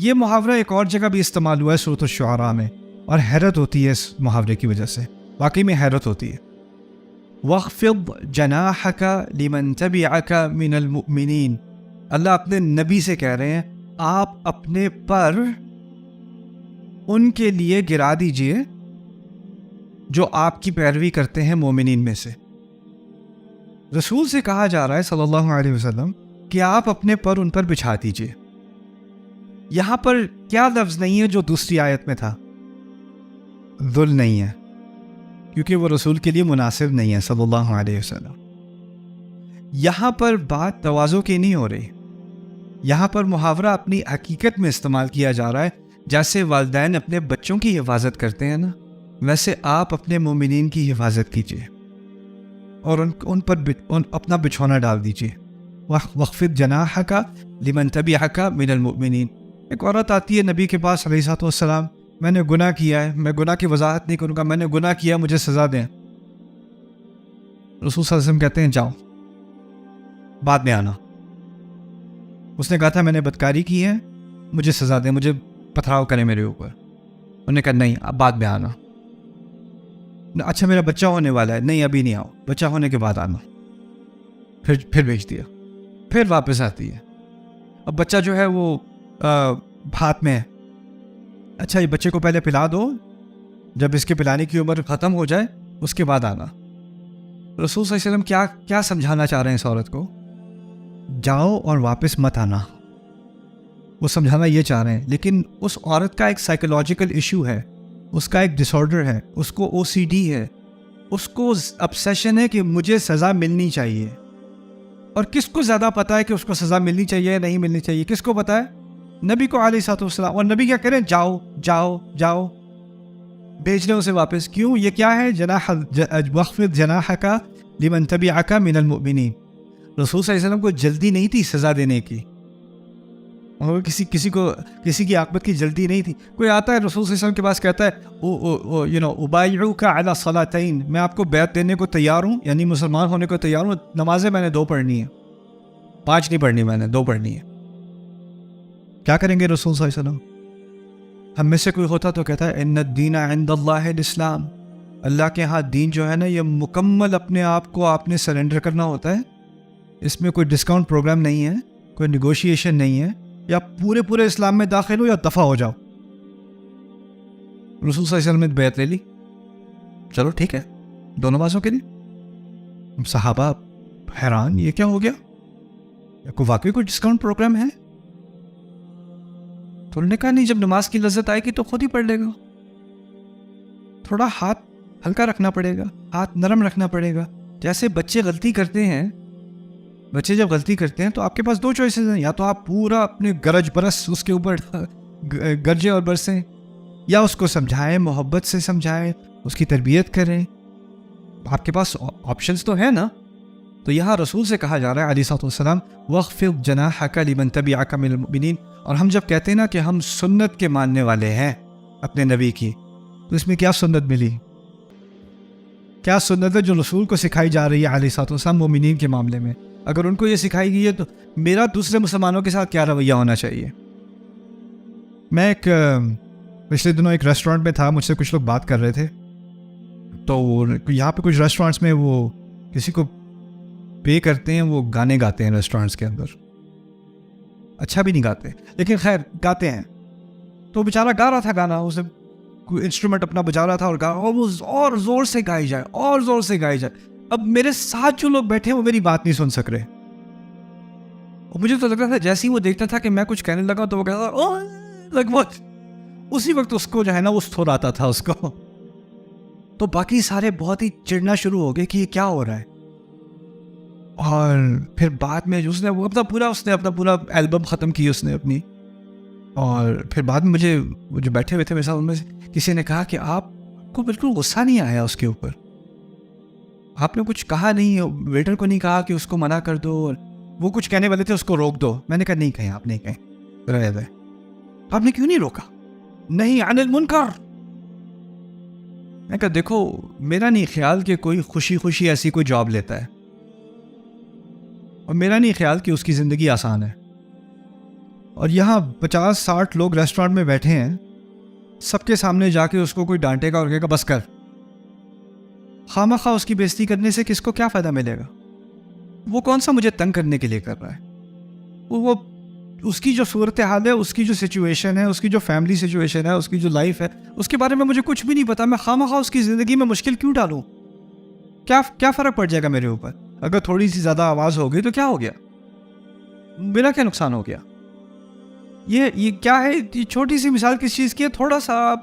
یہ محاورہ ایک اور جگہ بھی استعمال ہوا ہے سورۃ الشعراء میں، اور حیرت ہوتی ہے اس محاورے کی وجہ سے، واقعی میں حیرت ہوتی ہے۔ وَاخْفِضْ جَنَاحَكَ لِمَنْ تَبِعَكَ مِنَ الْمُؤْمِنِينَ، اللہ اپنے نبی سے کہہ رہے ہیں آپ اپنے پر ان کے لیے گرا دیجئے جو آپ کی پیروی کرتے ہیں مومنین میں سے۔ رسول سے کہا جا رہا ہے صلی اللہ علیہ وسلم کہ آپ اپنے پر ان پر بچھا دیجئے۔ یہاں پر کیا لفظ نہیں ہے جو دوسری آیت میں تھا؟ ذل نہیں ہے، کیونکہ وہ رسول کے لیے مناسب نہیں ہے صلی اللہ علیہ وسلم۔ یہاں پر بات تواضع کی نہیں ہو رہی، یہاں پر محاورہ اپنی حقیقت میں استعمال کیا جا رہا ہے۔ جیسے والدین اپنے بچوں کی حفاظت کرتے ہیں نا، ویسے آپ اپنے مومنین کی حفاظت کیجیے اور ان پر اپنا بچھونا ڈال دیجیے۔ وَاخْفِضْ جَنَاحَكَ لِمَنْ تَبِعَكَ مِنَ الْمُؤْمِنِينَ۔ ایک عورت آتی ہے نبی کے پاس علیہ الصلوۃ والسلام، میں نے گناہ کیا ہے، میں گناہ کی وضاحت نہیں کروں گا، میں نے گناہ کیا، مجھے سزا دیں۔ رسول صلی اللہ علیہ وسلم کہتے ہیں جاؤ، بعد میں آنا۔ اس نے کہا تھا میں نے بدکاری کی ہے، مجھے سزا دیں، مجھے پتھراؤ کریں میرے اوپر۔ انہوں نے کہا نہیں، اب بعد میں آنا۔ اچھا میرا بچہ ہونے والا ہے، نہیں ابھی نہیں آؤ، بچہ ہونے کے بعد آنا۔ پھر بھیج دیا، پھر واپس آتی ہے۔ اب بچہ جو ہے وہ ہاتھ میں ہے، اچھا یہ بچے کو پہلے پلا دو، جب اس کے پلانے کی عمر ختم ہو جائے اس کے بعد آنا۔ رسول صلی اللہ علیہ وسلم کیا سمجھانا چاہ رہے ہیں اس عورت کو؟ جاؤ اور واپس مت آنا، وہ سمجھانا یہ چاہ رہے ہیں۔ لیکن اس عورت کا ایک سائیکولوجیکل ایشو ہے، اس کا ایک ڈس آرڈر ہے، اس کو OCD ہے، اس کو obsession ہے کہ مجھے سزا ملنی چاہیے۔ اور کس کو زیادہ پتہ ہے کہ اس کو سزا ملنی چاہیے یا نہیں ملنی چاہیے؟ کس کو پتہ ہے؟ نبی کو علیہ الصلوۃ والسلام۔ اور نبی کیا کریں؟ جاؤ جاؤ جاؤ، بھیج رہے اسے واپس۔ کیوں؟ یہ کیا ہے؟ وَاخْفِضْ جَنَاحَكَ لِمَنْ تَبِعَكَ مِنَ الْمُؤْمِنِينَ۔ رسول صلی اللہ علیہ وسلم کو جلدی نہیں تھی سزا دینے کی، اور کسی کی عاقبت کی جلدی نہیں تھی۔ کوئی آتا ہے رسول صلی اللہ علیہ وسلم کے پاس کہتا ہے أُبَايِعُكَ عَلَى الصَّلَاتَيْن، میں آپ کو بیعت دینے کو تیار ہوں، یعنی مسلمان ہونے کو تیار ہوں، نمازیں میں نے 2 پڑھنی ہیں، 5 نہیں پڑھنی، میں نے 2 پڑھنی ہے۔ کیا کریں گے رسول صلی اللہ علیہ وسلم؟ ہم میں سے کوئی ہوتا تو کہتا ہے ان الدین عند اللہ الاسلام، اللہ کے ہاں دین جو ہے نا یہ مکمل اپنے آپ کو آپ نے سرنڈر کرنا ہوتا ہے، اس میں کوئی ڈسکاؤنٹ پروگرام نہیں ہے، کوئی نیگوشیشن نہیں ہے، یا پورے اسلام میں داخل ہو یا دفع ہو جاؤ۔ رسول صلی اللہ علیہ وسلم نے بیعت لے لی، چلو ٹھیک ہے 2 نمازوں کے لیے۔ صحابہ حیران، یہ کیا ہو گیا؟ کوئی واقعی کوئی ڈسکاؤنٹ پروگرام ہے؟ تو انہوں نے کہا نہیں، جب نماز کی لذت آئے گی تو خود ہی پڑھ لے گا، تھوڑا ہاتھ ہلکا رکھنا پڑے گا، ہاتھ نرم رکھنا پڑے گا۔ جیسے بچے غلطی کرتے ہیں، بچے جب غلطی کرتے ہیں تو آپ کے پاس 2 چوائسز ہیں، یا تو آپ پورا اپنے گرج برس اس کے اوپر گرجے اور برسیں، یا اس کو سمجھائیں، محبت سے سمجھائیں، اس کی تربیت کریں۔ آپ کے پاس آپشنز تو ہیں نا۔ تو یہاں رسول سے کہا جا رہا ہے علیہ الصلوۃ والسلام وَاخْفِضْ جَنَاحَكَ لِمَنْ تَبِعَكَ مِنَ الْمُؤْمِنِينَ۔ اور ہم جب کہتے ہیں نا کہ ہم سنت کے ماننے والے ہیں اپنے نبی کی، تو اس میں کیا سنت ملی؟ کیا سنت ہے جو رسول کو سکھائی جا رہی ہے علیہ الصلوۃ والسلام مومنین کے معاملے میں؟ اگر ان کو یہ سکھائی گئی ہے تو میرا دوسرے مسلمانوں کے ساتھ کیا رویہ ہونا چاہیے؟ میں پچھلے دنوں ایک ریسٹورینٹ میں تھا، مجھ سے کچھ لوگ بات کر رہے تھے، تو یہاں پہ کچھ ریسٹورینٹس میں وہ کسی کو پے کرتے ہیں، وہ گانے گاتے ہیں ریسٹورینٹس کے اندر، اچھا بھی نہیں گاتے لیکن خیر گاتے ہیں۔ تو بیچارہ گا رہا تھا گانا، اسے کوئی انسٹرومنٹ اپنا بجا رہا تھا اور اور زور سے گائی جائے، اور زور سے گائی جائے۔ اب میرے ساتھ جو لوگ بیٹھے ہیں وہ میری بات نہیں سن سک رہے، اور مجھے تو لگ رہا تھا جیسے ہی وہ دیکھتا تھا کہ میں کچھ کہنے لگا تو وہ کہتا اسی وقت اس کو جو ہے نا وہ سر آتا تھا اس کو۔ تو باقی سارے بہت ہی چڑنا شروع ہو گئے کہ یہ کیا ہو رہا ہے۔ اور پھر بعد میں اس نے اپنا پورا البم ختم کی اس نے اپنی، اور پھر بعد میں مجھے جو بیٹھے ہوئے تھے میرے ساتھ ان میں سے کسی نے کہا کہ آپ کو بالکل غصہ نہیں آیا اس کے اوپر، آپ نے کچھ کہا نہیں، ویٹر کو نہیں کہا کہ اس کو منع کر دو، وہ کچھ کہنے والے تھے اس کو روک دو۔ میں نے کہا نہیں کہیں، آپ نہیں کہیں، رہ دے۔ آپ نے کیوں نہیں روکا؟ نہیں عن المنکر۔ میں کہا دیکھو میرا نہیں خیال کہ کوئی خوشی ایسی کوئی جاب لیتا ہے، اور میرا نہیں خیال کہ اس کی زندگی آسان ہے۔ اور یہاں 50-60 لوگ ریسٹورانٹ میں بیٹھے ہیں, سب کے سامنے جا کے اس کو کوئی ڈانٹے گا اور کہے گا بس کر. خواہ اس کی بےزتی کرنے سے کس کو کیا فائدہ ملے گا؟ وہ کون سا مجھے تنگ کرنے کے لیے کر رہا ہے؟ وہ اس کی جو صورتحال ہے, اس کی جو سچویشن ہے, اس کی جو فیملی سچویشن ہے, اس کی جو لائف ہے, اس کے بارے میں مجھے کچھ بھی نہیں پتا. میں خواہ اس کی زندگی میں مشکل کیوں ڈالوں؟ کیا فرق پڑ جائے گا میرے اوپر؟ اگر تھوڑی سی زیادہ آواز ہو گئی تو کیا ہو گیا؟ میرا کیا نقصان ہو گیا؟ یہ کیا ہے؟ یہ چھوٹی سی مثال کس چیز کی ہے؟ تھوڑا سا آپ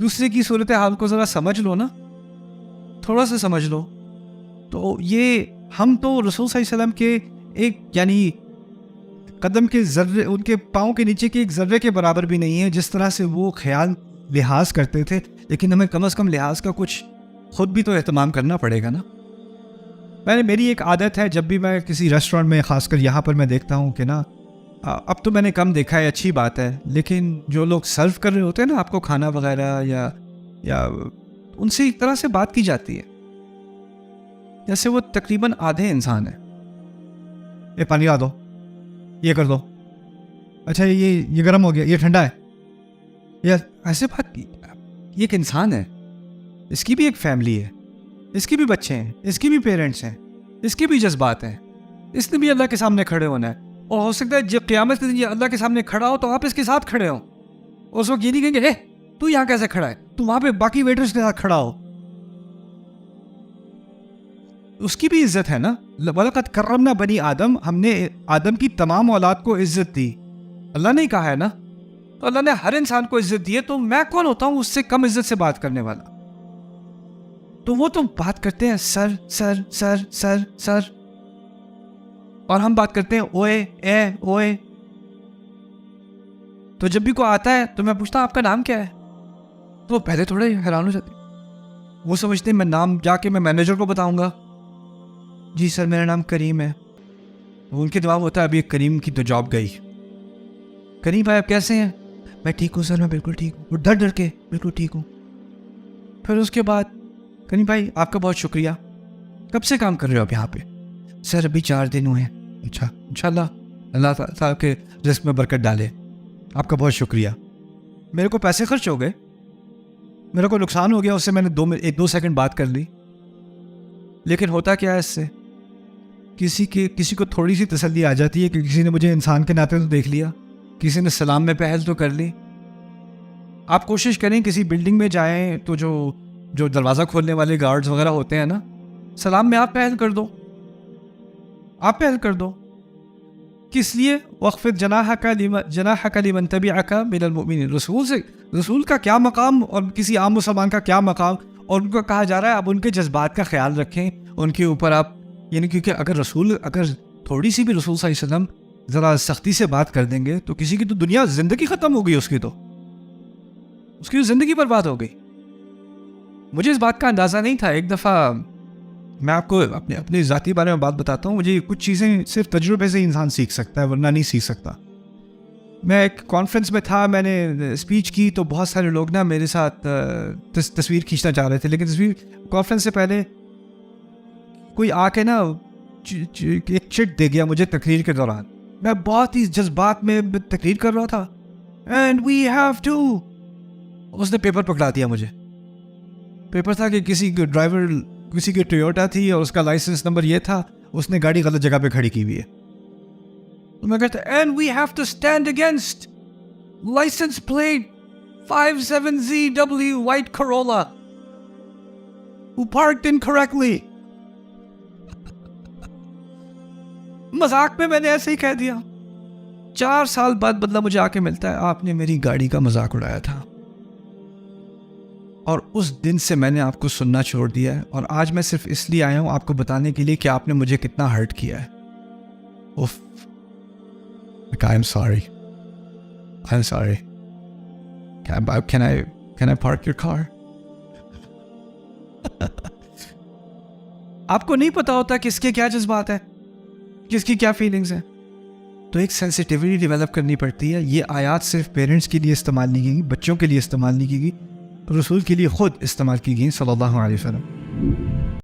دوسرے کی صورتحال کو ذرا سمجھ لو نا, تھوڑا سا سمجھ لو. تو یہ ہم تو رسول صلی اللہ علیہ وسلم کے ایک یعنی قدم کے ذرے, ان کے پاؤں کے نیچے کے ایک ذرے کے برابر بھی نہیں ہے, جس طرح سے وہ خیال لحاظ کرتے تھے. لیکن ہمیں کم از کم لحاظ کا کچھ خود بھی تو اہتمام کرنا پڑے گا نا. میری ایک عادت ہے, جب بھی میں کسی ریسٹورینٹ میں, خاص کر یہاں پر, میں دیکھتا ہوں کہ نا, اب تو میں نے کم دیکھا ہے, اچھی بات ہے, لیکن جو لوگ سرو کر رہے ہوتے ہیں نا آپ کو کھانا وغیرہ, یا ان سے ایک طرح سے بات کی جاتی ہے جیسے وہ تقریباً آدھے انسان ہیں. یہ پانی لا دو, یہ کر دو, اچھا یہ گرم ہو گیا, یہ ٹھنڈا ہے, یا ایسے بات. یہ ایک انسان ہے, اس کی بھی ایک فیملی ہے, اس کے بھی بچے ہیں, اس کے بھی پیرنٹس ہیں, اس کے بھی جذبات ہیں. اس نے بھی اللہ کے سامنے کھڑے ہونا ہے, اور ہو سکتا ہے جب قیامت کے دن یہ اللہ کے سامنے کھڑا ہو تو آپ اس کے ساتھ کھڑے ہو. اس وقت یہ نہیں کہیں گے تو یہاں کیسے کھڑا ہے, تو وہاں پہ باقی ویٹرز کے ساتھ کھڑا ہو. اس کی بھی عزت ہے نا. وَلَقَدْ كَرَّمْنَا بَنِي آدم, ہم نے آدم کی تمام اولاد کو عزت دی. اللہ نے کہا ہے نا, تو اللہ نے ہر انسان کو عزت دی ہے. تو میں کون ہوتا ہوں اس سے کم عزت سے بات کرنے والا؟ تو وہ تو بات کرتے ہیں سر سر سر سر سر, اور ہم بات کرتے ہیں اوئے اے اوئے. تو جب بھی کوئی آتا ہے تو میں پوچھتا ہوں آپ کا نام کیا ہے, تو وہ پہلے تھوڑے حیران ہو جاتے. وہ سمجھتے ہیں میں نام جا کے میں مینیجر کو بتاؤں گا, جی سر میرا نام کریم ہے. وہ ان کے دماغ ہوتا ہے ابھی کریم کی تو جاب گئی. کریم بھائی آپ کیسے ہیں؟ میں ٹھیک ہوں سر, میں بالکل ٹھیک ہوں. وہ ڈر ڈر کے بالکل ٹھیک ہوں. پھر اس کے بعد کریم بھائی آپ کا بہت شکریہ, کب سے کام کر رہے ہو آپ یہاں پہ؟ سر ابھی 4 دن ہوئے ہیں. اچھا انشاءاللہ اللہ تعالیٰ کے رزق میں برکت ڈالے, آپ کا بہت شکریہ. میرے کو پیسے خرچ ہو گئے, میرا کو نقصان ہو گیا, اس سے میں نے 2 سیکنڈ بات کر لی. لیکن ہوتا کیا ہے اس سے, کسی کو تھوڑی سی تسلی آ جاتی ہے کہ کسی نے مجھے انسان کے ناطے تو دیکھ لیا, کسی نے سلام میں پہل تو کر لی. آپ کوشش کریں کسی بلڈنگ میں جائیں تو جو دروازہ کھولنے والے گارڈز وغیرہ ہوتے ہیں نا, سلام میں آپ پہل کر دو, آپ پہل کر دو. کس لیے؟ وَخْفِضْ جَنَاحَكَ لِمَنْ تَبِعَكَ مِنَ الْمُؤْمِنِينَ. رسول کا کیا مقام اور کسی عام مسلمان کا کیا مقام, اور ان کو کہا جا رہا ہے اب ان کے جذبات کا خیال رکھیں, ان کے اوپر آپ یعنی کیونکہ اگر تھوڑی سی بھی رسول صلی اللہ علیہ وسلم ذرا سختی سے بات کر دیں گے تو کسی کی تو دنیا زندگی ختم ہو گئی, اس کی تو زندگی برباد ہو گئی. مجھے اس بات کا اندازہ نہیں تھا. ایک دفعہ میں آپ کو اپنے ذاتی بارے میں بات بتاتا ہوں. مجھے کچھ چیزیں صرف تجربے سے انسان سیکھ سکتا ہے, ورنہ نہیں سیکھ سکتا. میں ایک کانفرنس میں تھا, میں نے اسپیچ کی تو بہت سارے لوگ نا میرے ساتھ تصویر کھینچنا چاہ رہے تھے. لیکن کانفرنس سے پہلے کوئی آ کے نا ایک چٹ دے گیا مجھے تقریر کے دوران. میں بہت ہی جذبات میں تقریر کر رہا تھا. اینڈ وی ہیو ٹو, اس نے پیپر پکڑا دیا مجھے. پیپر تھا کہ کسی ڈرائیور کسی کی ٹویوٹا تھی اور اس کا لائسنس نمبر یہ تھا, اس نے گاڑی غلط جگہ پہ کھڑی کی ہوئی ہے. تو میں کہتا and we have to stand against licence plate 57ZW white Corolla who parked incorrectly. مذاق میں نے ایسے ہی کہہ دیا. 4 سال بعد بدلہ مجھے آ کے ملتا ہے, آپ نے میری گاڑی کا مذاق اڑایا تھا. اور اس دن سے میں نے آپ کو سننا چھوڑ دیا ہے, اور آج میں صرف اس لیے آیا ہوں آپ کو بتانے کے لیے کہ آپ نے مجھے کتنا ہرٹ کیا ہے. اوف, I'm sorry. Can I park your car? آپ کو نہیں پتا ہوتا کس کے کیا جذبات ہیں, کس کی کیا فیلنگز ہیں. تو ایک سینسیٹیوٹی ڈیولپ کرنی پڑتی ہے. یہ آیات صرف پیرنٹس کے لیے استعمال نہیں کی گئی, بچوں کے لیے استعمال نہیں کی گئی, رسول کے لیے خود استعمال کی گئی صلی اللہ علیہ وسلم.